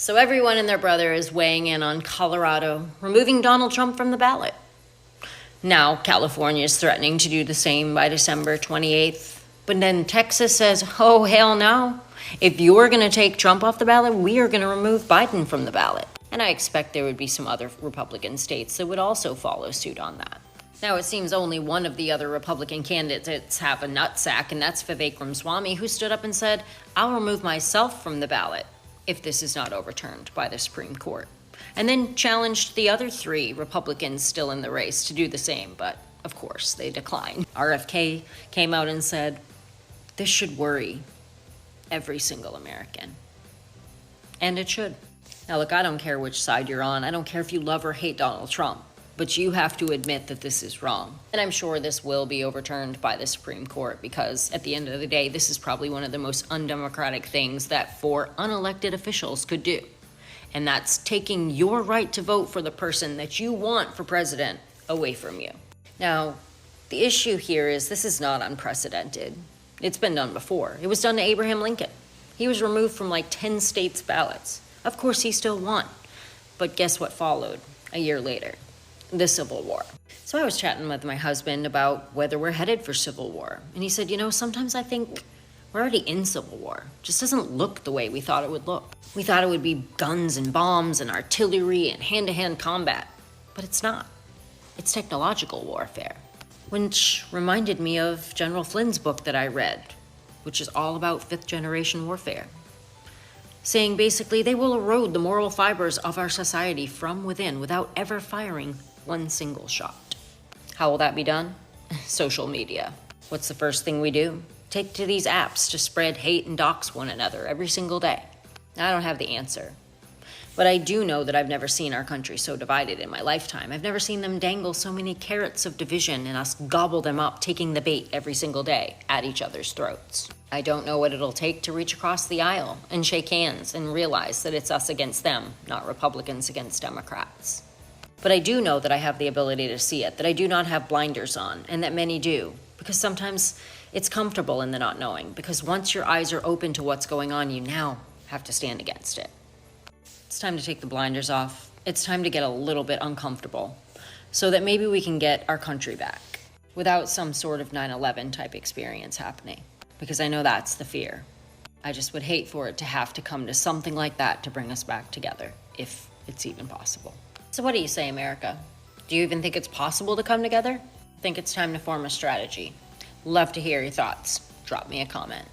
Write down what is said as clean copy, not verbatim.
So everyone and their brother is weighing in on Colorado removing Donald Trump from the ballot. Now California is threatening to do the same by December 28th. But then Texas says, oh, hell no. If you're going to take Trump off the ballot, we are going to remove Biden from the ballot. And I expect there would be some other Republican states that would also follow suit on that. Now, it seems only one of the other Republican candidates have a nutsack, and that's Vivek Ramaswamy, who stood up and said, I'll remove myself from the ballot if this is not overturned by the Supreme Court. And then challenged the other 3 Republicans still in the race to do the same, but of course they declined. RFK came out and said, this should worry every single American. And it should. Now look, I don't care which side you're on. I don't care if you love or hate Donald Trump. But you have to admit that this is wrong. And I'm sure this will be overturned by the Supreme Court because at the end of the day, this is probably one of the most undemocratic things that 4 unelected officials could do. And that's taking your right to vote for the person that you want for president away from you. Now, the issue here is this is not unprecedented. It's been done before. It was done to Abraham Lincoln. He was removed from like 10 states' ballots. Of course, he still won. But guess what followed a year later? The Civil War. So I was chatting with my husband about whether we're headed for civil war. And he said, sometimes I think we're already in civil war. It just doesn't look the way we thought it would look. We thought it would be guns and bombs and artillery and hand-to-hand combat. But it's not. It's technological warfare. Which reminded me of General Flynn's book that I read, which is all about 5th generation warfare. Saying basically they will erode the moral fibers of our society from within without ever firing one single shot. How will that be done? Social media. What's the first thing we do? Take to these apps to spread hate and dox one another every single day. I don't have the answer. But I do know that I've never seen our country so divided in my lifetime. I've never seen them dangle so many carrots of division and us gobble them up, taking the bait every single day at each other's throats. I don't know what it'll take to reach across the aisle and shake hands and realize that it's us against them, not Republicans against Democrats. But I do know that I have the ability to see it, that I do not have blinders on, and that many do. Because sometimes it's comfortable in the not knowing, because once your eyes are open to what's going on, you now have to stand against it. It's time to take the blinders off. It's time to get a little bit uncomfortable so that maybe we can get our country back without some sort of 9/11 type experience happening. Because I know that's the fear. I just would hate for it to have to come to something like that to bring us back together, if it's even possible. So what do you say, America? Do you even think it's possible to come together? I think it's time to form a strategy. Love to hear your thoughts. Drop me a comment.